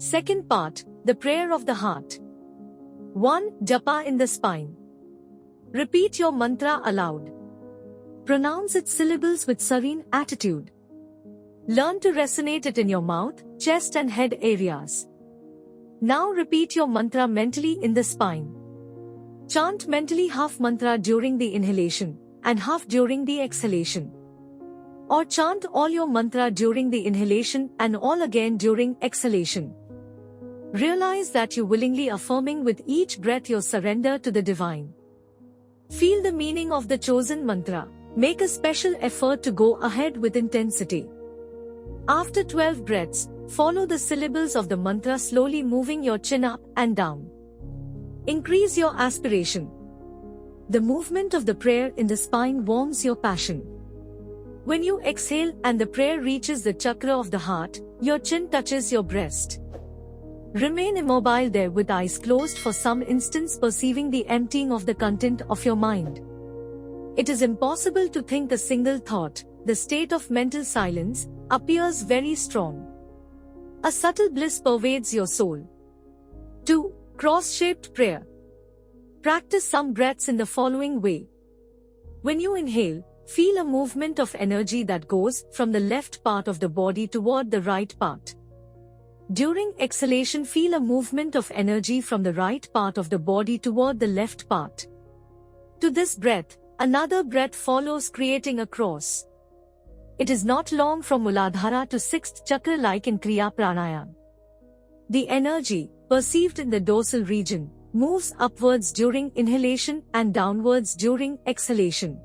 Second part, the prayer of the heart. 1. Japa in the spine. Repeat your mantra aloud. Pronounce its syllables with serene attitude. Learn to resonate it in your mouth, chest and head areas. Now repeat your mantra mentally in the spine. Chant mentally half mantra during the inhalation and half during the exhalation. Or chant all your mantra during the inhalation and all again during exhalation. Realize that you willingly affirming with each breath your surrender to the divine. Feel the meaning of the chosen mantra. Make a special effort to go ahead with intensity. After 12 breaths, follow the syllables of the mantra, slowly moving your chin up and down. Increase your aspiration. The movement of the prayer in the spine warms your passion. When you exhale and the prayer reaches the chakra of the heart, your chin touches your breast. Remain immobile there with eyes closed for some instants, perceiving the emptying of the content of your mind. It is impossible to think a single thought. The state of mental silence appears very strong. A subtle bliss pervades your soul. 2. Cross-shaped prayer. Practice some breaths in the following way. When you inhale, feel a movement of energy that goes from the left part of the body toward the right part. During exhalation, feel a movement of energy from the right part of the body toward the left part. To this breath, another breath follows, creating a cross. It is not long from Muladhara to 6th chakra like in Kriya pranayama. The energy, perceived in the dorsal region, moves upwards during inhalation and downwards during exhalation.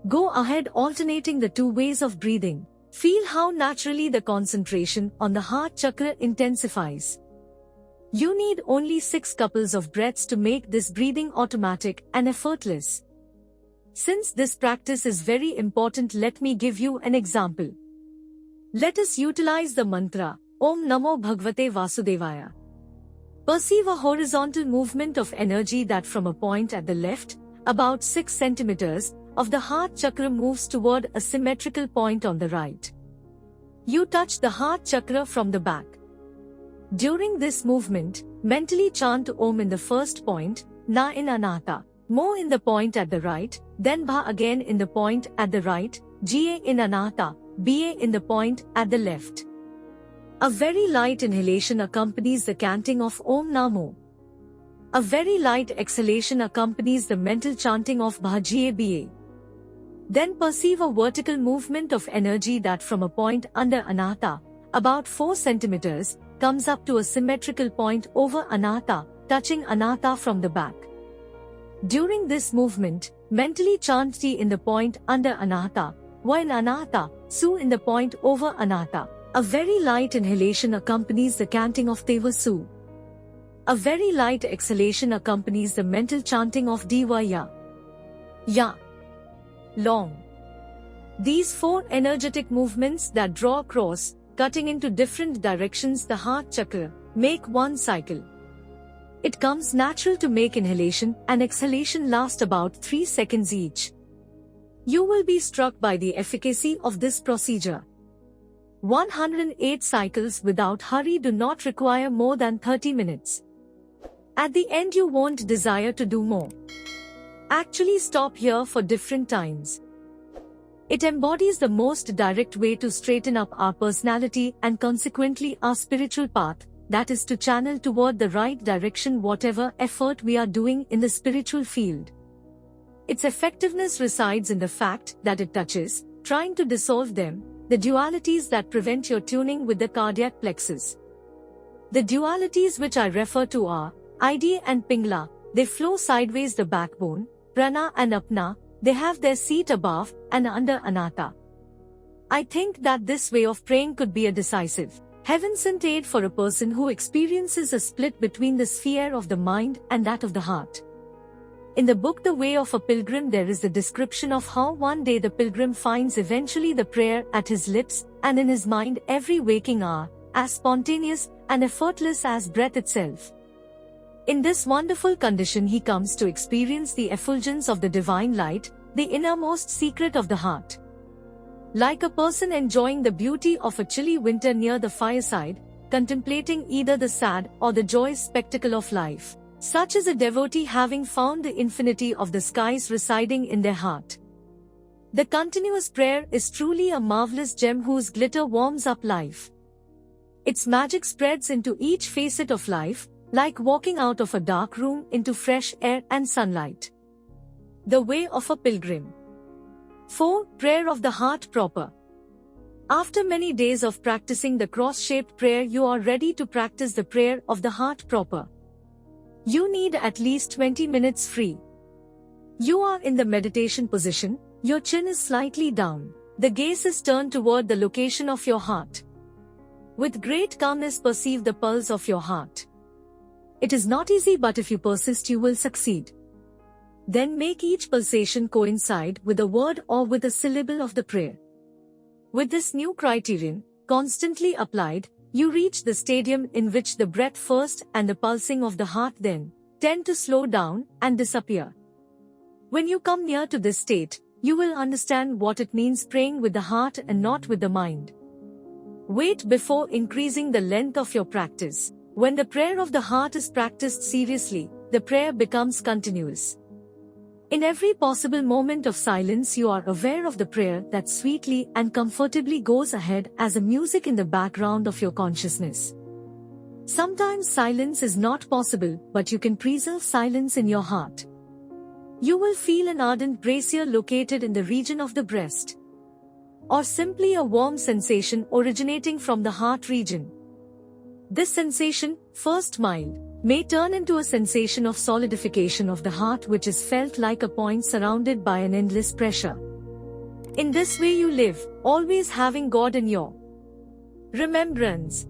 Go ahead alternating the two ways of breathing. Feel how naturally the concentration on the heart chakra intensifies. You need only 6 couples of breaths to make this breathing automatic and effortless. Since this practice is very important, let me give you an example. Let us utilize the mantra, Om Namo Bhagavate Vasudevaya. Perceive a horizontal movement of energy that from a point at the left, about 6 centimeters, of the heart chakra moves toward a symmetrical point on the right. You touch the heart chakra from the back. During this movement, mentally chant Om in the first point, Na in Anata, Mo in the point at the right, then Bha again in the point at the right, Ga in Anata, Ba in the point at the left. A very light inhalation accompanies the chanting of Om Namo. A very light exhalation accompanies the mental chanting of Bha Ga Ba. Then perceive a vertical movement of energy that from a point under Anata, about 4 centimeters, comes up to a symmetrical point over Anata, touching Anata from the back. During this movement, mentally chant T in the point under Anata, Va in Anata, Su in the point over Anata. A very light inhalation accompanies the chanting of Teva Su. A very light exhalation accompanies the mental chanting of Diva Ya. Ya. Long. These 4 energetic movements that draw across, cutting into different directions the heart chakra, make one cycle. It comes natural to make inhalation and exhalation last about 3 seconds each. You will be struck by the efficacy of this procedure. 108 cycles without hurry do not require more than 30 minutes. At the end you won't desire to do more. Actually stop here for different times. It embodies the most direct way to straighten up our personality and consequently our spiritual path, that is to channel toward the right direction whatever effort we are doing in the spiritual field. Its effectiveness resides in the fact that it touches, trying to dissolve them, the dualities that prevent your tuning with the cardiac plexus. The dualities which I refer to are Ida and Pingla. They flow sideways the backbone. Prana and Apna, they have their seat above and under Anata. I think that this way of praying could be a decisive, heaven-sent aid for a person who experiences a split between the sphere of the mind and that of the heart. In the book The Way of a Pilgrim there is the description of how one day the pilgrim finds eventually the prayer at his lips and in his mind every waking hour, as spontaneous and effortless as breath itself. In this wonderful condition he comes to experience the effulgence of the divine light, the innermost secret of the heart. Like a person enjoying the beauty of a chilly winter near the fireside, contemplating either the sad or the joyous spectacle of life. Such is a devotee having found the infinity of the skies residing in their heart. The continuous prayer is truly a marvelous gem whose glitter warms up life. Its magic spreads into each facet of life, like walking out of a dark room into fresh air and sunlight. The way of a pilgrim. 4. Prayer of the heart proper. After many days of practicing the cross-shaped prayer, you are ready to practice the prayer of the heart proper. You need at least 20 minutes free. You are in the meditation position, your chin is slightly down. The gaze is turned toward the location of your heart. With great calmness perceive the pulse of your heart. It is not easy, but if you persist you will succeed. Then make each pulsation coincide with a word or with a syllable of the prayer. With this new criterion, constantly applied, you reach the stadium in which the breath first and the pulsing of the heart then tend to slow down and disappear. When you come near to this state, you will understand what it means praying with the heart and not with the mind. Wait before increasing the length of your practice. When the prayer of the heart is practiced seriously, the prayer becomes continuous. In every possible moment of silence you are aware of the prayer that sweetly and comfortably goes ahead as a music in the background of your consciousness. Sometimes silence is not possible, but you can preserve silence in your heart. You will feel an ardent brazier located in the region of the breast, or simply a warm sensation originating from the heart region. This sensation, first mild, may turn into a sensation of solidification of the heart which is felt like a point surrounded by an endless pressure. In this way you live, always having God in your remembrance.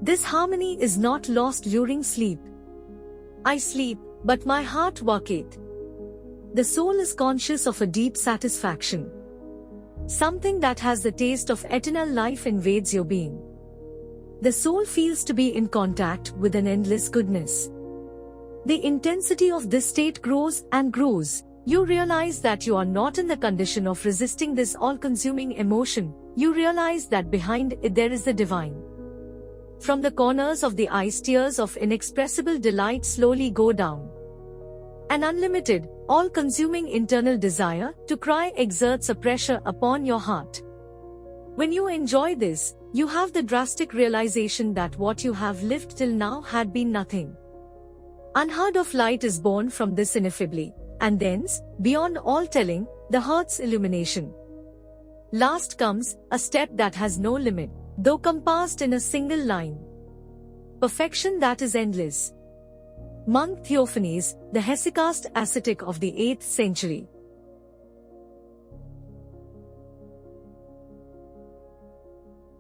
This harmony is not lost during sleep. I sleep, but my heart worketh. The soul is conscious of a deep satisfaction. Something that has the taste of eternal life invades your being. The soul feels to be in contact with an endless goodness. The intensity of this state grows and grows. You realize that you are not in the condition of resisting this all-consuming emotion. You realize that behind it there is the divine. From the corners of the eyes tears of inexpressible delight slowly go down. An unlimited, all-consuming internal desire to cry exerts a pressure upon your heart. When you enjoy this, you have the drastic realization that what you have lived till now had been nothing. Unheard of light is born from this ineffably, and thence, beyond all telling, the heart's illumination. Last comes a step that has no limit, though compassed in a single line. Perfection that is endless. Monk Theophanes, the hesychast ascetic of the 8th century,